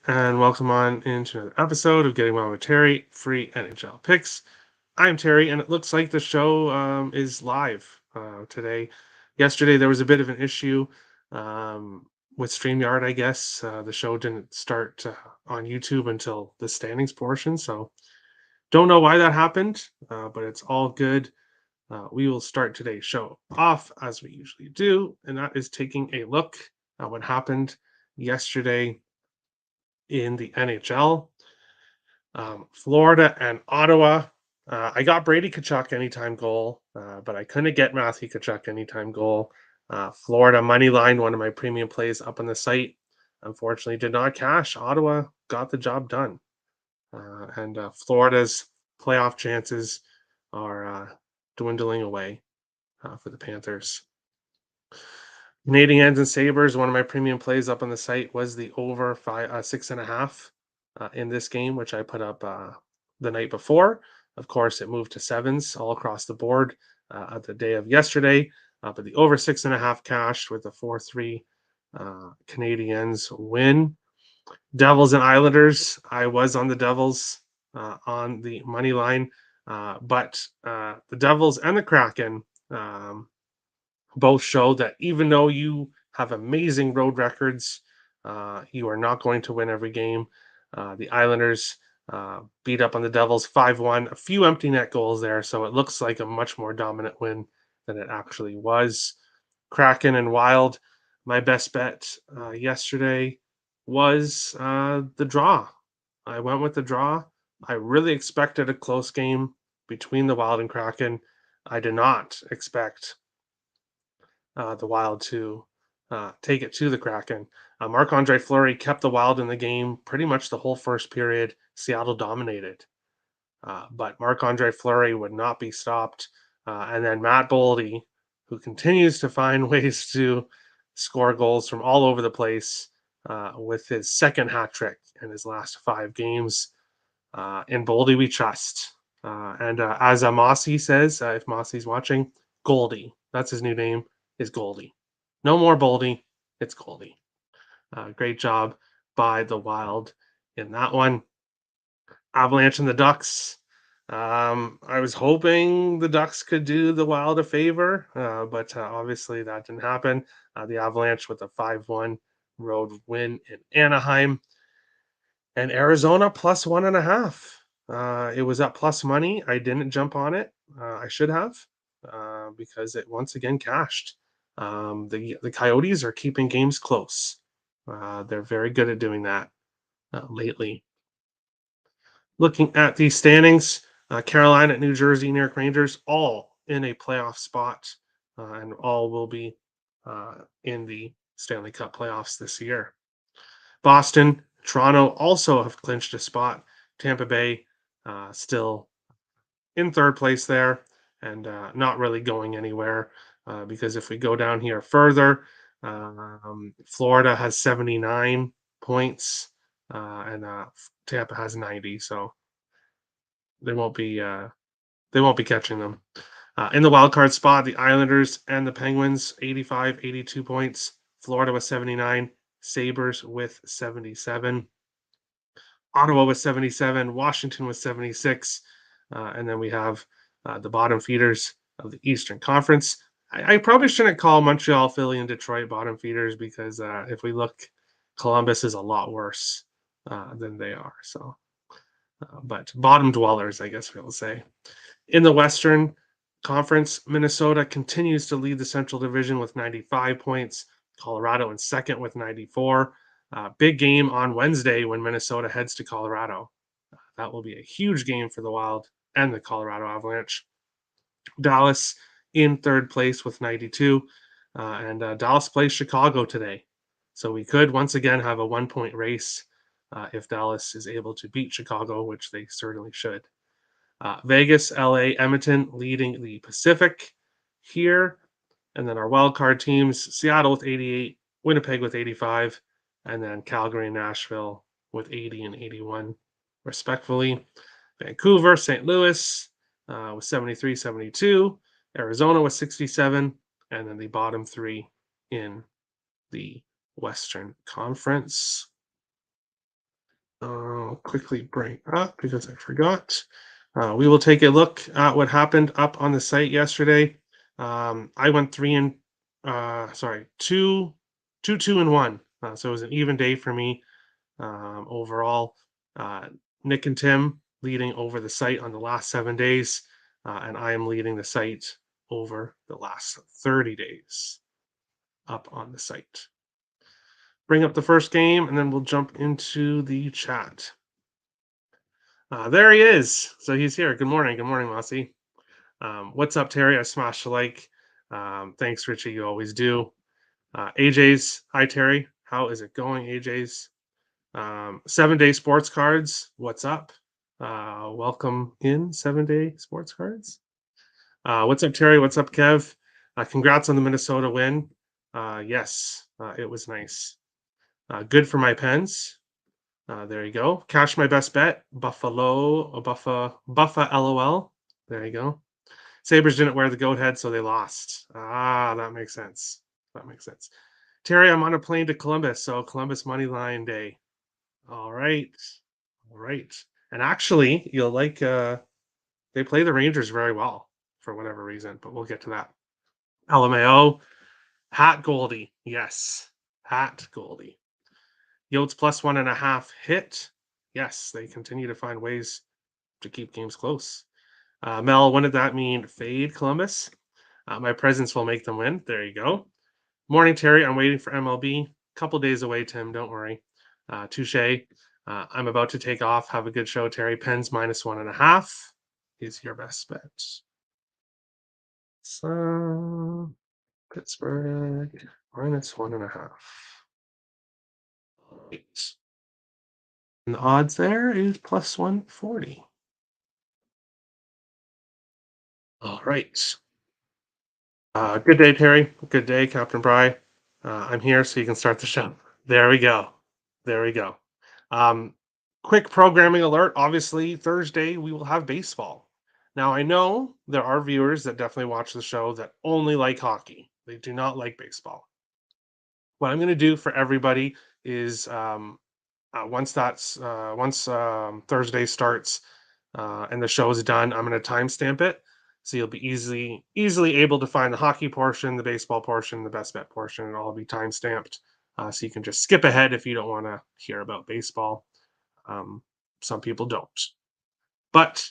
And welcome on into another episode of Getting Well with Terry, free NHL picks. I'm Terry, and it looks like the show is live today. Yesterday, there was a bit of an issue with StreamYard, I guess. The show didn't start on YouTube until the standings portion, so don't know why that happened, but it's all good. We will start today's show off as we usually do, and that is taking a look at what happened yesterday in the NHL. Florida and Ottawa. I got Brady Kachuk anytime goal, but I couldn't get Matthew Kachuk anytime goal. Florida money line, one of my premium plays up on the site, unfortunately did not cash. Ottawa got the job done, and Florida's playoff chances are dwindling away for the Panthers. Canadiens and Sabres, one of my premium plays up on the site was the over 6.5 in this game, which I put up the night before. Of course, it moved to sevens all across the board at the day of yesterday, but the over 6.5 cashed with a 4-3 Canadiens win. Devils and Islanders, I was on the Devils on the money line, but the Devils and the Kraken both show that even though you have amazing road records, you are not going to win every game. The Islanders beat up on the Devils 5-1, a few empty net goals there, so it looks like a much more dominant win than it actually was. Kraken and Wild, my best bet yesterday was the draw. I went with the draw. I really expected a close game between the Wild and Kraken. I did not expect the Wild to take it to the Kraken. Marc-Andre Fleury kept the Wild in the game pretty much the whole first period. Seattle dominated. But Marc-Andre Fleury would not be stopped. And then Matt Boldy, who continues to find ways to score goals from all over the place with his second hat trick in his last 5 games. In Boldy, we trust. And as Mossy says, if Mossy's watching, Goldie, that's his new name, is Goldie. No more Boldy, it's Goldie. Great job by the Wild in that one. Avalanche and the Ducks. I was hoping the Ducks could do the Wild a favor, but obviously that didn't happen. The Avalanche with a 5-1 road win in Anaheim. And Arizona plus 1.5. It was at plus money. I didn't jump on it. I should have because it once again cashed. The Coyotes are keeping games close. They're very good at doing that lately. Looking at the standings, Carolina, New Jersey, New York Rangers, all in a playoff spot, and all will be in the Stanley Cup playoffs this year. Boston, Toronto also have clinched a spot. Tampa Bay still in third place there and not really going anywhere because if we go down here further, Florida has 79 points and Tampa has 90, so they won't be catching them. In the wild card spot, the Islanders and the Penguins 85, 82 points. Florida with 79, Sabres with 77. Ottawa with 77, Washington with 76, and then we have the bottom feeders of the Eastern Conference. I probably shouldn't call Montreal, Philly, and Detroit bottom feeders because if we look, Columbus is a lot worse than they are. So, but bottom dwellers, I guess we'll say. In the Western Conference, Minnesota continues to lead the Central Division with 95 points. Colorado in second with 94. Big game on Wednesday when Minnesota heads to Colorado. That will be a huge game for the Wild and the Colorado Avalanche. Dallas in third place with 92. And Dallas plays Chicago today. So we could once again have a 1-point race if Dallas is able to beat Chicago, which they certainly should. Vegas, LA, Edmonton leading the Pacific here. And then our wild card teams, Seattle with 88, Winnipeg with 85, and then Calgary and Nashville with 80 and 81, respectfully. Vancouver, St. Louis with 73, 72, Arizona with 67, and then the bottom three in the Western Conference. I'll quickly bring up because I forgot. We will take a look at what happened up on the site yesterday. I went two, and one. So it was an even day for me overall. Uh, Nick and Tim leading over the site on the last 7 days, and I am leading the site over the last 30 days up on the site. Bring up the first game, and then we'll jump into the chat. There he is. So he's here. Good morning. Good morning, Mossy. What's up, Terry? I smashed a like. Thanks, Richie. You always do. AJ's. Hi, Terry. How is it going, AJ's? 7 Day Sports Cards. What's up? Welcome in 7 Day Sports Cards. What's up, Terry? What's up, Kev? Congrats on the Minnesota win. Yes, it was nice. Good for my pens. There you go. Cash my best bet. Buffalo, Buffa LOL. There you go. Sabres didn't wear the goat head, so they lost. That makes sense. That makes sense. Terry, I'm on a plane to Columbus, so Columbus money line day. All right. All right. And actually, you'll like they play the Rangers very well for whatever reason, but we'll get to that. LMAO, Hat Goldie. Yes. Hat Goldie. Yotes plus 1.5 hit. Yes, they continue to find ways to keep games close. Mel, when did that mean? Fade Columbus. My presence will make them win. There you go. Morning, Terry. I'm waiting for MLB. Couple days away, Tim. Don't worry. Touche. I'm about to take off. Have a good show, Terry. Pens minus 1.5 is your best bet. So Pittsburgh minus 1.5. Right. And the odds there is plus 140. All right. Good day, Terry. Good day, Captain Bry. I'm here so you can start the show. There we go. There we go. Um, Quick programming alert. Obviously, Thursday we will have baseball. Now, I know there are viewers that definitely watch the show that only like hockey. They do not like baseball. What I'm going to do for everybody is once Thursday starts and the show is done, I'm going to timestamp it, so you'll be easily able to find the hockey portion, the baseball portion, the best bet portion. It'll all be time stamped, so you can just skip ahead if you don't want to hear about baseball. Some people don't, but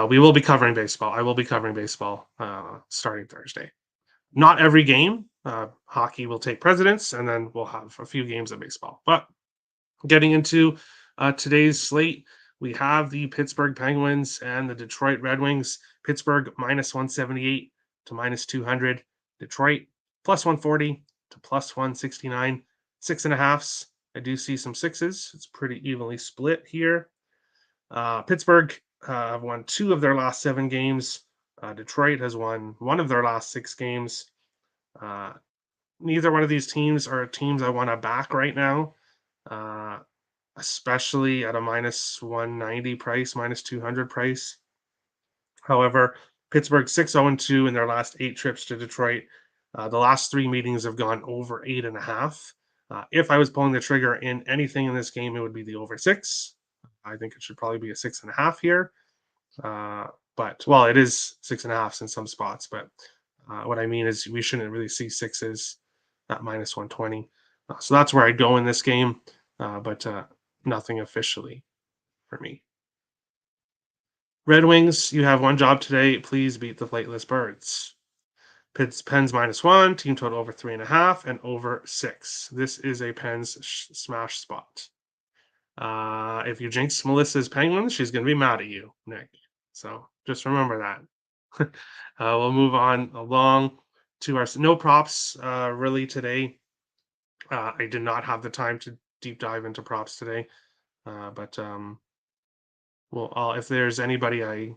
we will be covering baseball. I will be covering baseball starting Thursday. Not every game. Hockey will take precedence, and then we'll have a few games of baseball. But getting into today's slate, we have the Pittsburgh Penguins and the Detroit Red Wings. Pittsburgh minus 178 to minus 200. Detroit plus 140 to plus 169. 6.5s. I do see some sixes. It's pretty evenly split here. Pittsburgh have won 2 of their last 7 games. Detroit has won 1 of their last 6 games. Neither one of these teams are teams I want to back right now. Especially at a minus 190 price, minus 200 price. However, Pittsburgh 6-0-2 in their last 8 trips to Detroit. The last 3 meetings have gone over 8.5. If I was pulling the trigger in anything in this game, it would be the over 6. I think it should probably be a 6.5 here. But well, it is 6.5 in some spots. But what I mean is we shouldn't really see 6s at minus 120. So that's where I'd go in this game. But nothing officially for me. Red Wings, you have one job today. Please beat the Flightless Birds. Pens minus 1, team total over 3.5, and over 6. This is a Pens smash spot. If you jinx Melissa's Penguins, she's going to be mad at you, Nick. So just remember that. We'll move on along to our no props really today. I did not have the time to deep dive into props today, but well, if there's anybody I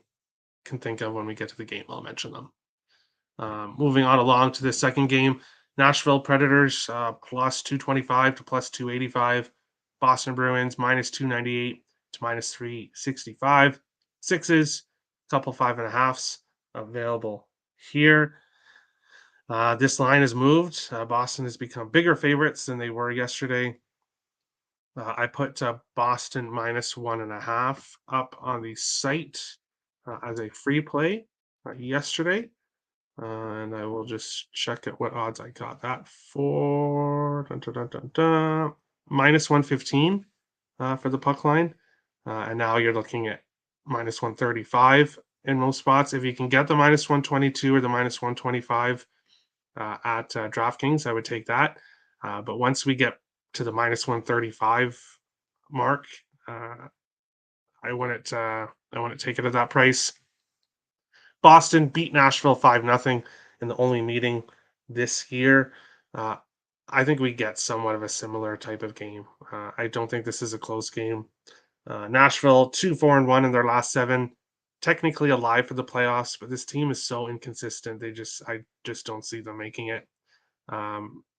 can think of when we get to the game, I'll mention them. Moving on along to the second game, Nashville Predators plus 225 to plus 285. Boston Bruins minus 298 to minus 365. Sixes, couple 5.5s available here. This line has moved. Boston has become bigger favorites than they were yesterday. I put Boston -1.5 up on the site as a free play yesterday. And I will just check at what odds I got that for. Dun, dun, dun, dun, dun. -115 for the puck line. And now you're looking at -135 in most spots. If you can get the -122 or the -125 at DraftKings, I would take that. But once we get to the -135 mark, uh, I wouldn't take it at that price. Boston beat Nashville 5-0 in the only meeting this year. Uh, I think we get somewhat of a similar type of game. I don't think this is a close game. Nashville 2-4-1 in their last 7, technically alive for the playoffs, but this team is so inconsistent. I just don't see them making it.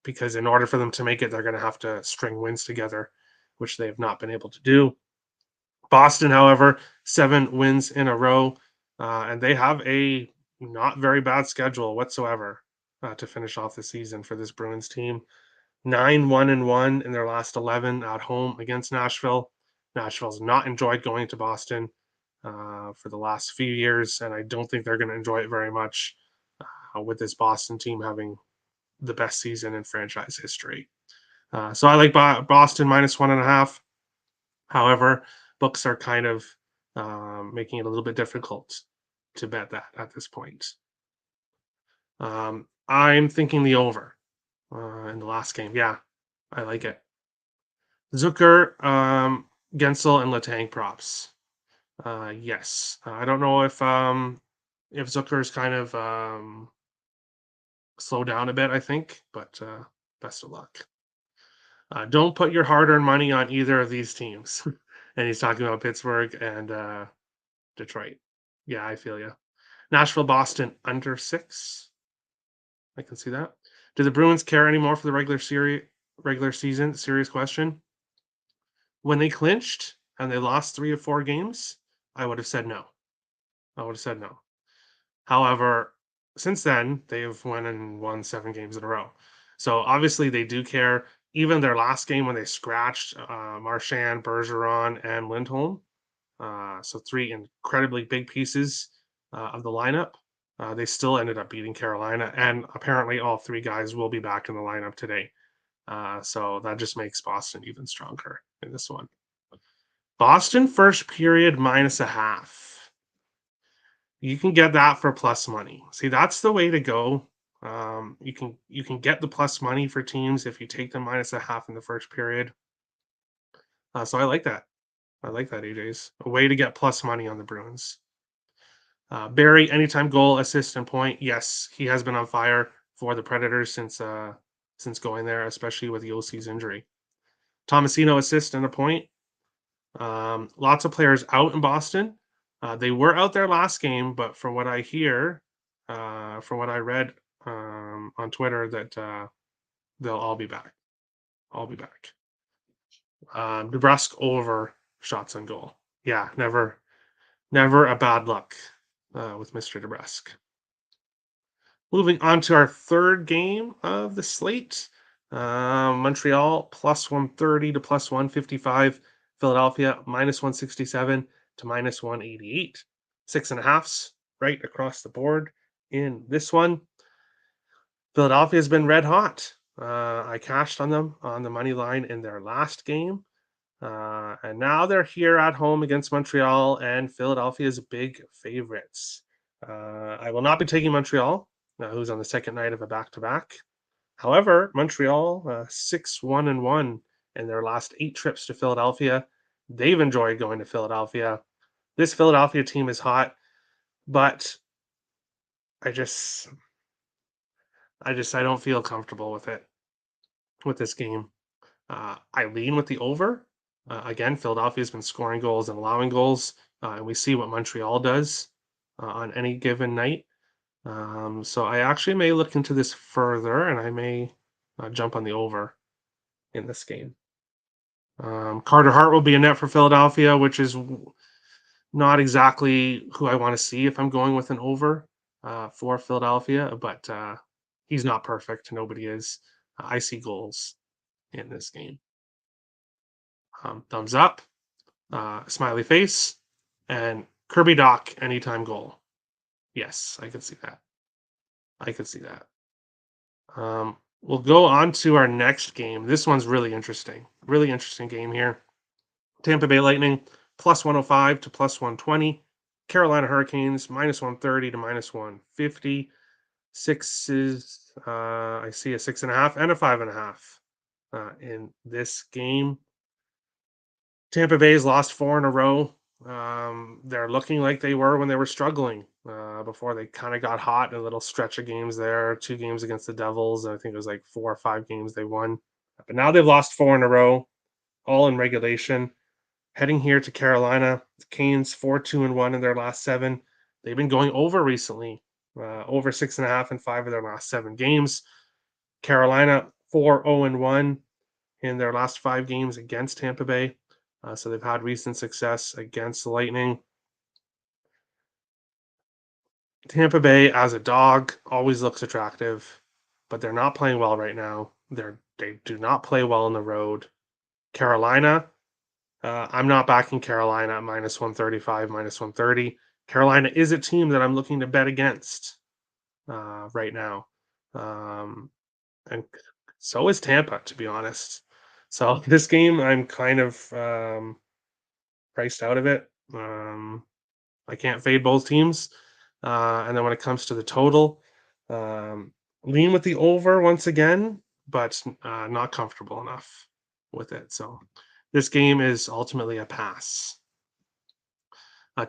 Because in order for them to make it, they're going to have to string wins together, which they have not been able to do. Boston, however, 7 wins in a row, and they have a not very bad schedule whatsoever to finish off the season for this Bruins team. 9-1-1 in their last 11 at home against Nashville. Nashville's not enjoyed going to Boston for the last few years, and I don't think they're going to enjoy it very much with this Boston team having the best season in franchise history. So I like Boston -1.5. However, books are kind of making it a little bit difficult to bet that at this point. I'm thinking the over in the last game. Yeah, I like it. Zucker, Gensel, and Letang props. Yes, I don't know if Zucker's kind of slow down a bit. I think, but best of luck. Don't put your hard-earned money on either of these teams. And he's talking about Pittsburgh and Detroit. Yeah, I feel you. Nashville, Boston under 6. I can see that. Do the Bruins care anymore for the regular season? Serious question. When they clinched and they lost 3 or 4 games, I would have said no. I would have said no. However, since then they've won 7 games in a row. So obviously they do care. Even their last game when they scratched Marchand, Bergeron, and Lindholm, so 3 incredibly big pieces of the lineup. They still ended up beating Carolina, and apparently all 3 guys will be back in the lineup today. So that just makes Boston even stronger in this one. Boston first period -0.5. You can get that for plus money. See, that's the way to go. You can get the plus money for teams if you take them -0.5 in the first period. So I like that. I like that, AJ's a way to get plus money on the Bruins. Barry, anytime goal, assist, and point. Yes, he has been on fire for the Predators since going there, especially with the OC's injury. Tomasino assist and a point. Lots of players out in Boston. They were out there last game, but from what I hear, from what I read on Twitter, that they'll all be back. All be back. DeBrusque over shots on goal. Yeah, never a bad luck with Mr. DeBrusque. Moving on to our third game of the slate. Montreal +130 to +155. Philadelphia -167 to -188. 6.5s right across the board in this one. Philadelphia has been red hot. I cashed on them on the money line in their last game. And now they're here at home against Montreal, and Philadelphia is big favorites. I will not be taking Montreal, who's on the second night of a back-to-back. However, Montreal 6-1-1 in their last 8 trips to Philadelphia. They've enjoyed going to Philadelphia. This Philadelphia team is hot, but I just I don't feel comfortable with it with this game. I lean with the over. Again, Philadelphia's been scoring goals and allowing goals, and we see what Montreal does on any given night. So I actually may look into this further, and I may jump on the over in this game. Carter Hart will be a net for Philadelphia, which is not exactly who I want to see if I'm going with an over for Philadelphia, but he's not perfect. Nobody is. I see goals in this game. Thumbs up, smiley face, and Kirby Doc anytime goal. Yes, I could see that. I could see that. We'll go on to our next game. This one's really interesting. Really interesting game here. Tampa Bay Lightning plus 105 to plus 120. Carolina Hurricanes minus 130 to minus 150. Sixes, I see a 6.5 and a 5.5 in this game. Tampa Bay's lost four in a row. They're looking like they were when they were struggling before they kind of got hot in a little stretch of games there. 2 games against the Devils. I think it was like 4 or 5 games they won. But now they've lost four in a row, all in regulation. Heading here to Carolina, the Canes 4-2-1 in their last 7. They've been going over recently, over 6.5 in 5 of their last 7 games. Carolina 4-0-1 in their last 5 games against Tampa Bay. So they've had recent success against the Lightning. Tampa Bay as a dog always looks attractive, but they're not playing well right now. They do not play well on the road. Carolina, I'm not backing Carolina at minus 135, minus 130. Carolina is a team that I'm looking to bet against right now. And so is Tampa, to be honest. So this game, I'm kind of priced out of it. I can't fade both teams. And then when it comes to the total, um, lean with the over once again, but not comfortable enough with it. So this game is ultimately a pass.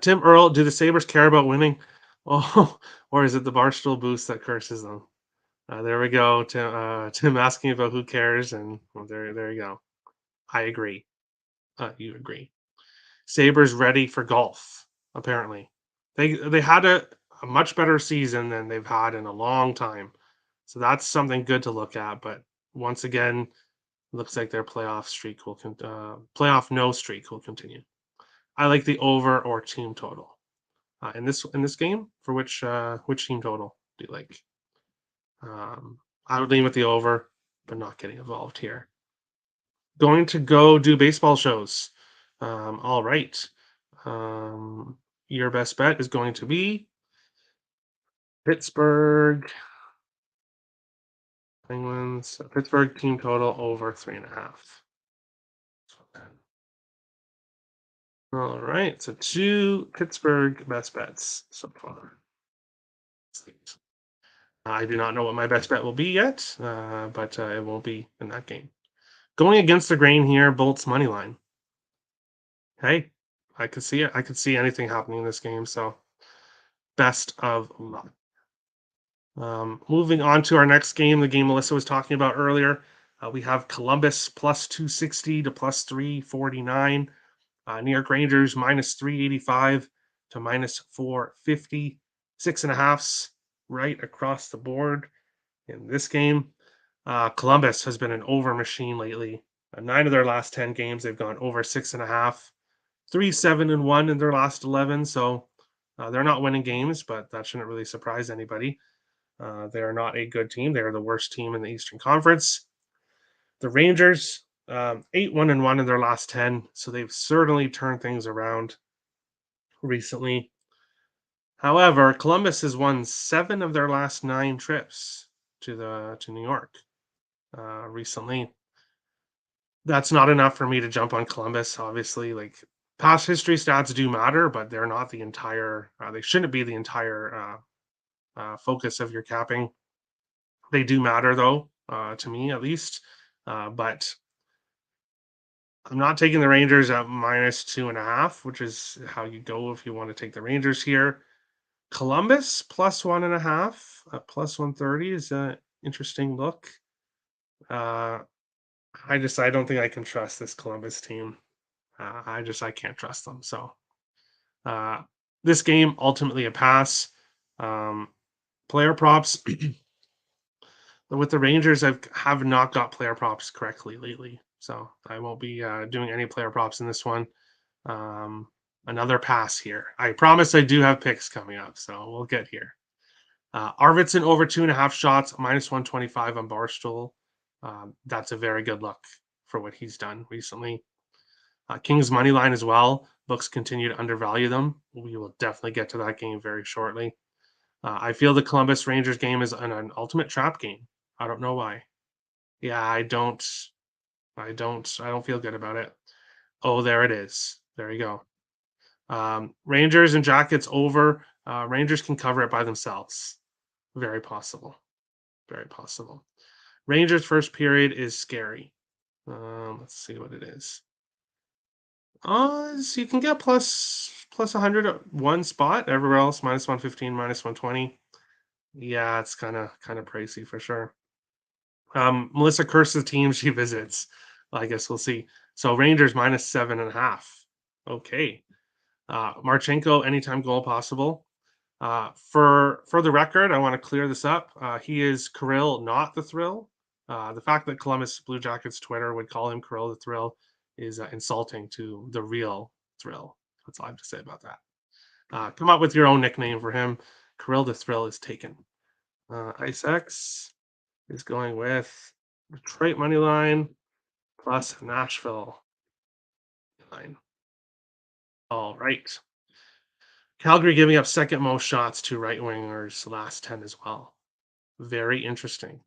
Tim Earl, do the Sabres care about winning? Oh, or is it the Barstool boost that curses them? There we go. Tim asking about who cares, and well, there you go. I agree. You agree. Sabres ready for golf. Apparently, they had a much better season than they've had in a long time, so that's something good to look at. But once again, looks like their playoff no streak will continue. I like the over or team total in this game. For which team total do you like? I would lean with the over, but not getting involved here. Going to go do baseball shows. All right. Um, your best bet is going to be Pittsburgh Penguins. Pittsburgh team total over 3.5. All right. So 2 Pittsburgh best bets so far. I do not know what my best bet will be yet, but it will be in that game. Going against the grain here, Bolts money line. Hey, I could see it. I could see anything happening in this game. So best of luck. Moving on to our next game, the game Melissa was talking about earlier. We have Columbus plus 260 to plus 349. New York Rangers minus 385 to minus 450. 6.5s right across the board in this game. Columbus has been an over machine lately. 9 of their last 10 games, they've gone over 6.5. 3-7-1 in their last 11. So they're not winning games, but that shouldn't really surprise anybody. They are not a good team. They are the worst team in the Eastern Conference. The Rangers, 8-1-1 in their last 10. So they've certainly turned things around recently. However, Columbus has won 7 of their last 9 trips to New York recently. That's not enough for me to jump on Columbus. Obviously, like past history stats do matter, but they're not the entire. They shouldn't be the entire focus of your capping. They do matter though, to me at least. But I'm not taking the Rangers at minus 2.5, which is how you go if you want to take the Rangers here. Columbus plus 1.5 at plus 130 is an interesting look. Uh, I don't think I can trust this Columbus team. I can't trust them. So uh, this game ultimately a pass. Player props with the Rangers, have not got player props correctly lately, so I won't be doing any player props in this one. Another pass here. I promise I do have picks coming up, so we'll get here. Arvidsson over 2.5 shots, minus 125 on Barstool. That's a very good look for what he's done recently. Kings money line as well. Books continue to undervalue them. We will definitely get to that game very shortly. I feel the Columbus Rangers game is an ultimate trap game. I don't know why. Yeah, I don't feel good about it. Oh, there it is. There you go. Rangers and Jackets over. Rangers can cover it by themselves. Very possible. Very possible. Rangers first period is scary. Let's see what it is. So you can get plus 100 at one spot. Everywhere else minus 115, minus 120. Yeah, it's kind of pricey for sure. Melissa curses the team she visits. I guess we'll see. So Rangers minus 7.5. Okay. Marchenko anytime goal possible. For the record, I want to clear this up. He is Kirill, not the Thrill. The fact that Columbus Blue Jackets Twitter would call him Kirill the Thrill is insulting to the real Thrill. That's all I have to say about that. Come up with your own nickname for him. Kirill the Thrill is taken. Ice X is going with Detroit money line plus Nashville line. All right. Calgary giving up second most shots to right wingers last 10 as well. Very interesting.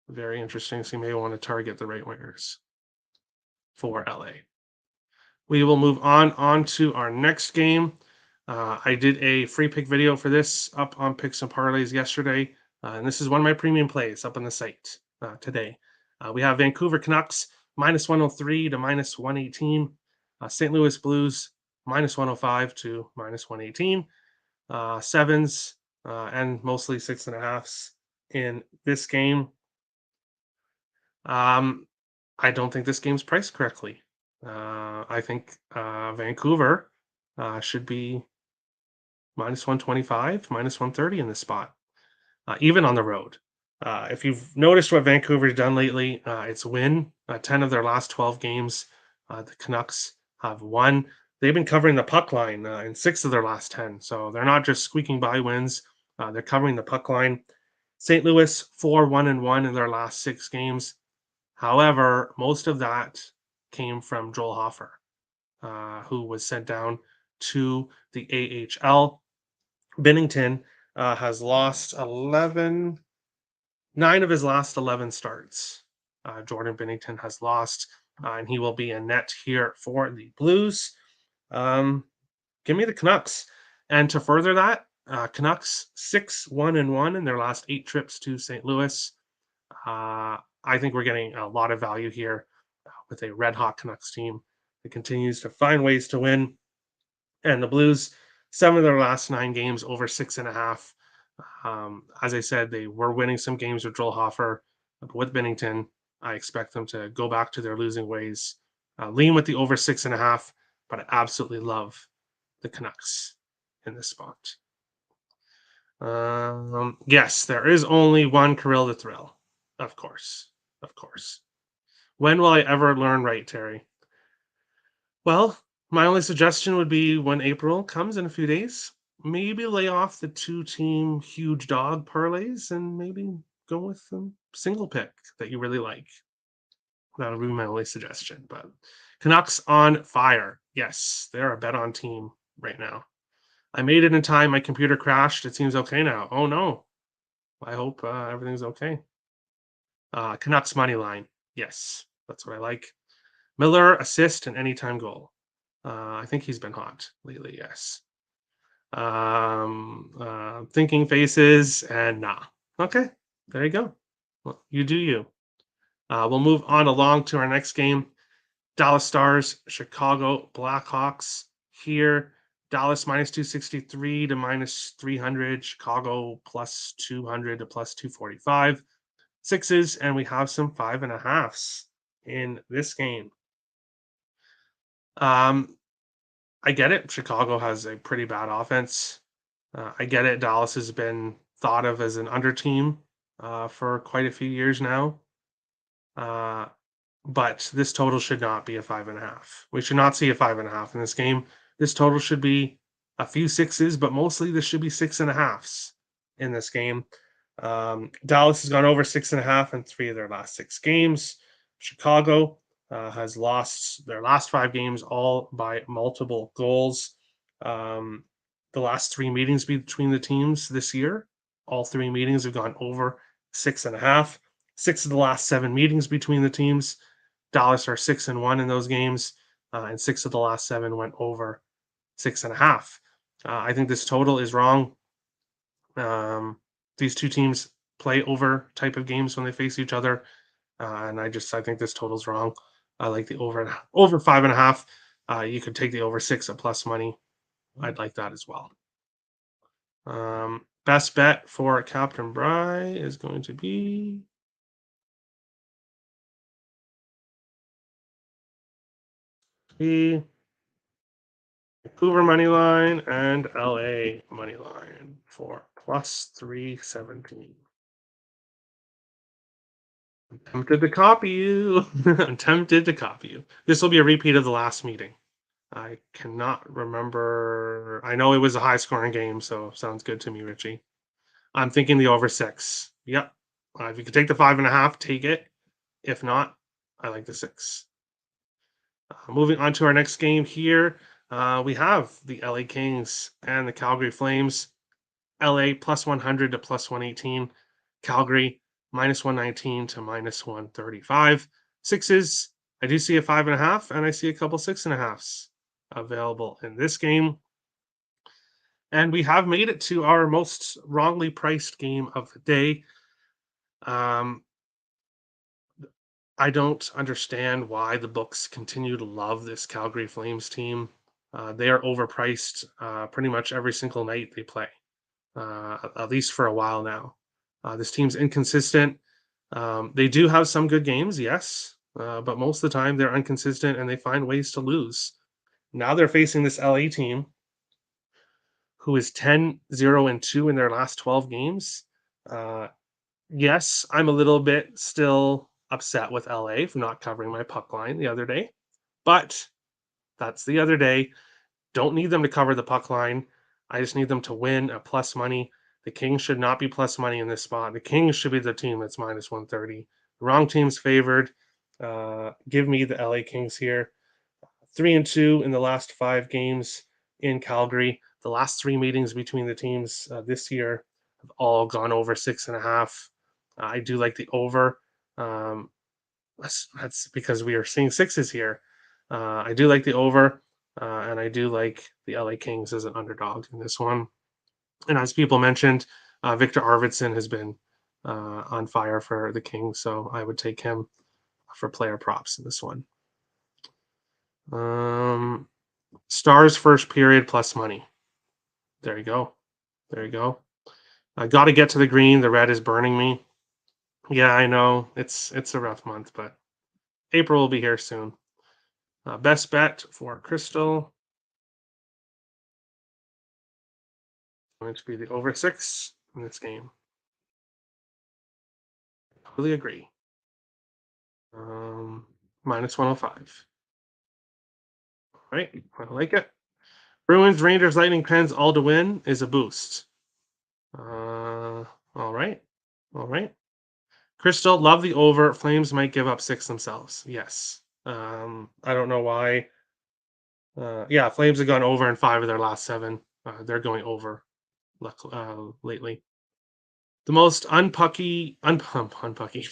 Very interesting. So you may want to target the right wingers for LA. We will move on to our next game. I did a free pick video for this up on Picks and Parlays yesterday. And this is one of my premium plays up on the site today. We have Vancouver Canucks minus 103 to minus 118. St. Louis Blues minus 105 to minus 118. Sevens and mostly 6.5s in this game. I don't think this game's priced correctly. I think Vancouver should be minus 125, minus 130 in this spot, even on the road. If you've noticed what Vancouver's done lately, it's win 10 of their last 12 games. The Canucks have won. They've been covering the puck line in 6 of their last 10. So they're not just squeaking by wins. They're covering the puck line. St. Louis 4-1-1 in their last 6 games. However, most of that came from Joel Hofer, who was sent down to the AHL. Binnington has lost 9 of his last 11 starts. Jordan Binnington has lost, and he will be in net here for the Blues. Give me the Canucks. And to further that, Canucks 6-1-1 in their last 8 trips to St. Louis. I think we're getting a lot of value here with a red hot Canucks team that continues to find ways to win. And the Blues, 7 of their last 9 games over 6.5. As I said, they were winning some games with Joel Hofer, but with Binnington, I expect them to go back to their losing ways. Lean with the over 6.5, but I absolutely love the Canucks in this spot. Yes, there is only one Kirill the Thrill. Of course. Of course. When will I ever learn right, Terry? Well, my only suggestion would be when April comes in a few days, maybe lay off the 2-team huge dog parlays and maybe go with a single pick that you really like. That would be my only suggestion. But Canucks on fire. Yes, they're a bet on team right now. I made it in time. My computer crashed. It seems okay now. Oh no. I hope everything's okay. Canucks money line. Yes, that's what I like. Miller assist and anytime goal. I think he's been hot lately. Yes. Thinking faces and nah. Okay, there you go. Well, you do you. We'll move on along to our next game. Dallas Stars, Chicago Blackhawks here. Dallas minus 263 to minus 300. Chicago plus 200 to plus 245. 6s, and we have some 5.5s in this game. I get it. Chicago has a pretty bad offense. I get it. Dallas has been thought of as an under team for quite a few years now. But this total should not be a 5.5. We should not see a 5.5 in this game. This total should be a few 6s, but mostly this should be 6.5s in this game. Dallas has gone over 6.5 in 3 of their last 6 games. Chicago has lost their last 5 games all by multiple goals. Um, the last 3 meetings between the teams this year, all 3 meetings have gone over 6.5. 6 of the last 7 meetings between the teams, Dallas are 6-1 in those games, and 6 of the last 7 went over 6.5. I think this total is wrong. These two teams play over type of games when they face each other, and I think this total's wrong. I like the over 5.5. You could take the over 6 at plus money. I'd like that as well. Best bet for Captain Bry is going to be the Vancouver money line and LA money line for plus 317. I'm tempted to copy you. I'm tempted to copy you. This will be a repeat of the last meeting. I cannot remember. I know it was a high scoring game, so sounds good to me, Richie. I'm thinking the over 6. Yep. If you could take the 5.5, take it. If not, I like the 6. Moving on to our next game here, we have the LA Kings and the Calgary Flames. LA plus 100 to plus 118. Calgary minus 119 to minus 135. Sixes, I do see a 5.5, and I see a couple 6.5s available in this game. And we have made it to our most wrongly priced game of the day. Um, I don't understand why the books continue to love this Calgary Flames team. They are overpriced pretty much every single night they play, at least for a while now. This team's inconsistent. They do have some good games, yes, but most of the time they're inconsistent and they find ways to lose. Now they're facing this LA team who is 10-0-2 in their last 12 games. Uh, yes, I'm a little bit still upset with LA for not covering my puck line the other day, but that's the other day. Don't need them to cover the puck line. I just need them to win at plus money. The Kings should not be plus money in this spot. The Kings should be the team that's minus 130. The wrong team's favored. Give me the LA Kings here. 3-2 in the last 5 games in Calgary. The last 3 meetings between the teams this year have all gone over 6.5. I do like the over. Um, that's because we are seeing sixes here. I do like the over, and I do like the LA Kings as an underdog in this one. And as people mentioned, Victor Arvidsson has been on fire for the Kings, so I would take him for player props in this one. Stars first period plus money. There you go. There you go. I got to get to the green. The red is burning me. Yeah, I know it's a rough month, but April will be here soon. Best bet for Crystal going to be the over 6 in this game. Totally agree. Minus 105. All right, I like it. Bruins, Rangers, Lightning, Pens, all to win is a boost. All right. All right. Crystal, love the over. Flames might give up 6 themselves. Yes. I don't know why. Yeah, Flames have gone over in 5 of their last 7. They're going over lately. The most unpucky, unpucky,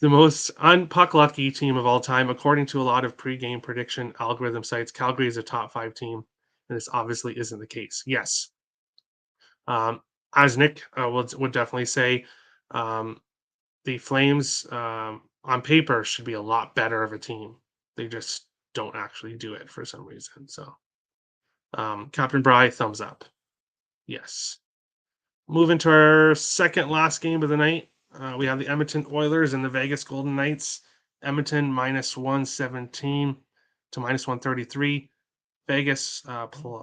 the most unpuck lucky team of all time, according to a lot of pre-game prediction algorithm sites. Calgary is a top 5 team, and this obviously isn't the case. Yes, as Nick would definitely say, um, the Flames on paper should be a lot better of a team. They just don't actually do it for some reason. So, Captain Bry, thumbs up. Yes. Moving to our second last game of the night, we have the Edmonton Oilers and the Vegas Golden Knights. Edmonton minus 117 to minus 133. Vegas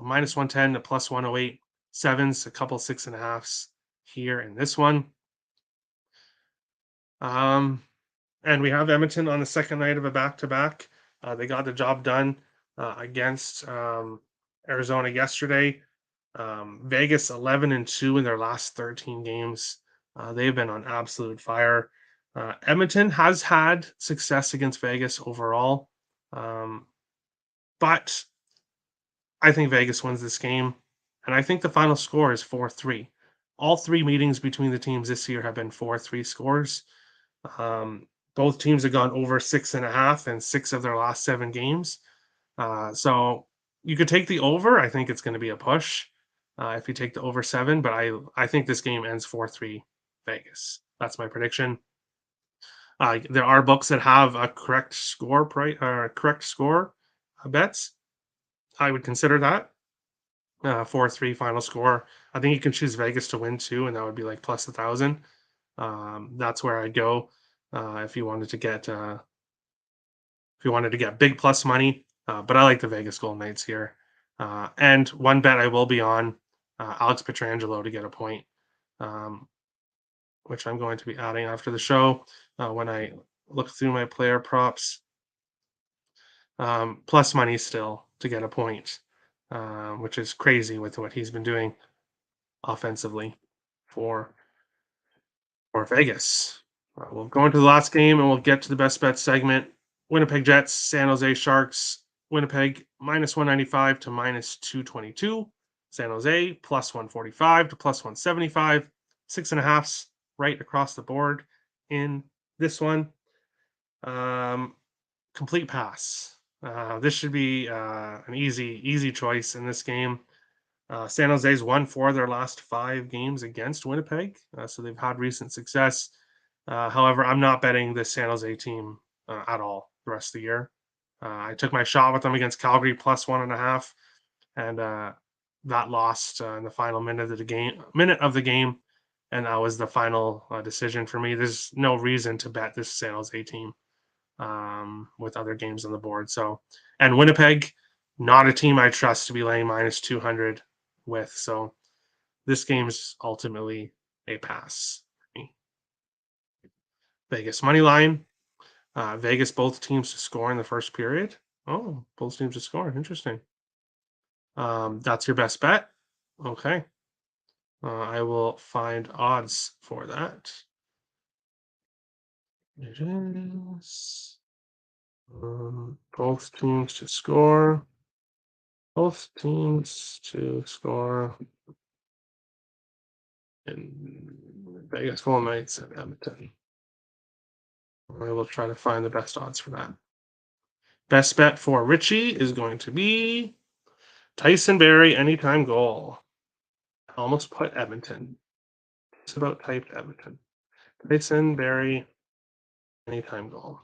minus 110 to plus 108. Sevens, a couple 6.5s here in this one. And we have Edmonton on the second night of a back-to-back. They got the job done against Arizona yesterday. Vegas 11-2 in their last 13 games. They've been on absolute fire. Edmonton has had success against Vegas overall, um, but I think Vegas wins this game, and I think the final score is 4-3. All three meetings between the teams this year have been 4-3 scores. Um, Both teams have gone over 6.5 in 6 of their last 7 games. So you could take the over. I think it's going to be a push if you take the over 7, but I think this game ends 4-3 Vegas. That's my prediction. There are books that have a correct score price or correct score bets. I would consider that 4-3 final score. I think you can choose Vegas to win too, and that would be like plus 1,000. That's where I'd go if you wanted to get big plus money. But I like the Vegas Golden Knights here. And one bet I will be on Alex Petrangelo to get a point, um, which I'm going to be adding after the show when I look through my player props. Plus money still to get a point, which is crazy with what he's been doing offensively for Vegas. We'll go into the last game and we'll get to the best bet segment. Winnipeg Jets, San Jose Sharks. Winnipeg minus 195 to minus 222. San Jose plus 145 to plus 175. 6.5s right across the board in this one. Complete pass. This should be an easy choice in this game. San Jose's won 4 of their last 5 games against Winnipeg, so they've had recent success. However, I'm not betting this San Jose team at all the rest of the year. I took my shot with them against Calgary plus 1.5, and that lost in the final minute of the game, and that was the final decision for me. There's no reason to bet this San Jose team with other games on the board. So, and Winnipeg, not a team I trust to be laying minus 200 with. So, this game's ultimately a pass. Vegas money line. Vegas, both teams to score in the first period. Oh, both teams to score. Interesting. That's your best bet. Okay. I will find odds for that. It is. Both teams to score. Both teams to score in Vegas Golden Knights and Edmonton. I will try to find the best odds for that. Best bet for Richie is going to be Tyson Barrie anytime goal. I almost put Edmonton. It's about typed Edmonton. Tyson Barrie anytime goal.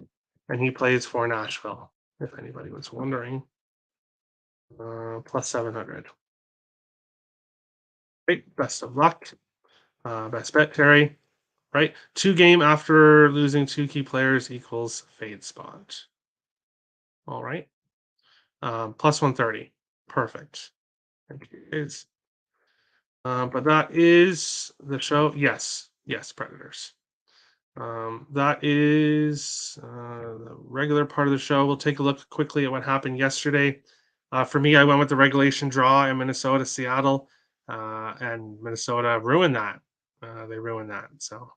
And he plays for Nashville, if anybody was wondering. Plus 700. Great. Best of luck. Best bet, Terry. Right? 2 game after losing 2 key players equals fade spot. All right. Plus 130. Perfect. Thank you. But that is the show. Yes. Yes, Predators. That is the regular part of the show. We'll take a look quickly at what happened yesterday. For me, I went with the regulation draw in Minnesota, Seattle, and Minnesota ruined that. They ruined that. So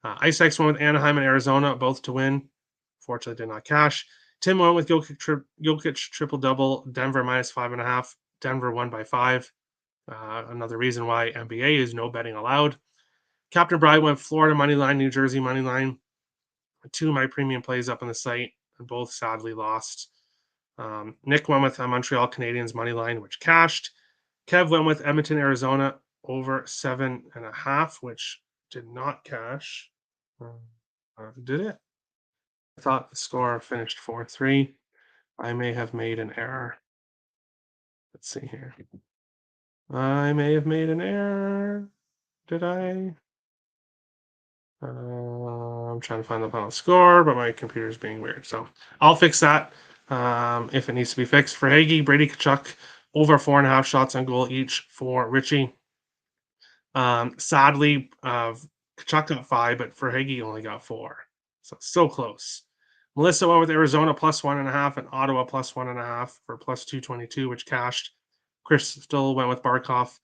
Ice X went with Anaheim and Arizona, both to win. Fortunately, did not cash. Tim went with Jokic triple double, Denver minus 5.5. Denver won by 5. Another reason why NBA is no betting allowed. Captain Bride went Florida money line, New Jersey money line. 2 of my premium plays up on the site, and both sadly lost. Nick went with Montreal Canadiens money line, which cashed. Kev went with Edmonton, Arizona over 7.5, which did not cash. Did it? I thought the score finished 4-3. I may have made an error. Let's see here. I may have made an error. Did I? I'm trying to find the final score, but my computer's being weird. So I'll fix that if it needs to be fixed. For Hagee, Brady Kachuk, over 4.5 shots on goal each for Richie. Sadly, Kachuk got 5, but for Hagee only got 4. So close. Melissa went with Arizona plus 1.5 and Ottawa plus 1.5 for plus 222, which cashed. Chris still went with Barkov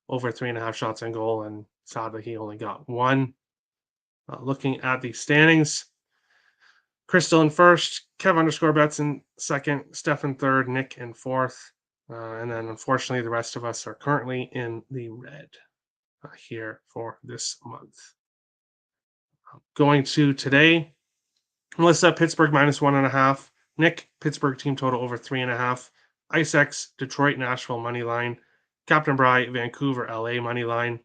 over 3.5 shots on goal, and sadly he only got 1. Looking at the standings, Crystal in first, Kev underscore bets in second, Steph in third, Nick in fourth. And then unfortunately, the rest of us are currently in the red here for this month. Going to today, Melissa, Pittsburgh -1.5. Nick, Pittsburgh team total over 3.5. IceX, Detroit, Nashville money line. Captain Bry, Vancouver, LA money line.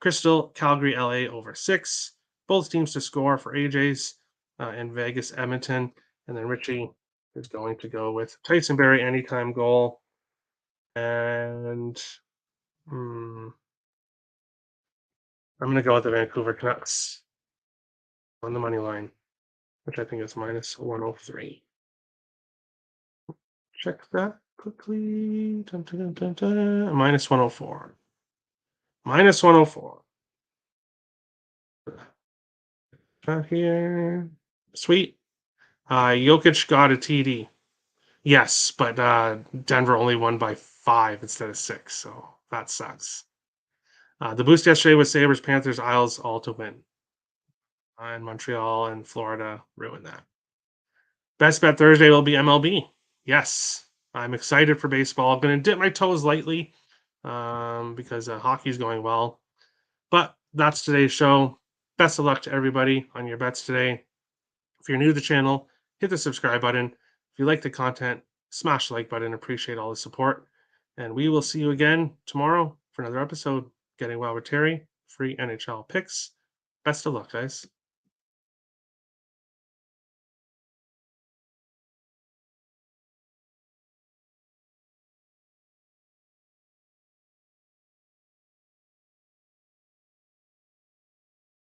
Crystal, Calgary, LA over 6. Both teams to score for AJ's and Vegas, Edmonton. And then Richie is going to go with Tyson Berry, anytime goal. And I'm going to go with the Vancouver Canucks on the money line, which I think is -103. Check that quickly. Dun, dun, dun, dun, dun. -104. -104. Not here. Sweet. Jokic got a TD. Yes, but Denver only won by 5 instead of 6, so that sucks. The boost yesterday was Sabres, Panthers, Isles all to win. And Montreal and Florida ruined that. Best bet Thursday will be MLB. Yes, I'm excited for baseball. I'm going to dip my toes lightly because hockey's going well. But that's today's show. Best of luck to everybody on your bets today. If you're new to the channel, hit the subscribe button. If you like the content, smash the like button. Appreciate all the support. And we will see you again tomorrow for another episode. Getting Well with Terry, free NHL picks. Best of luck, guys.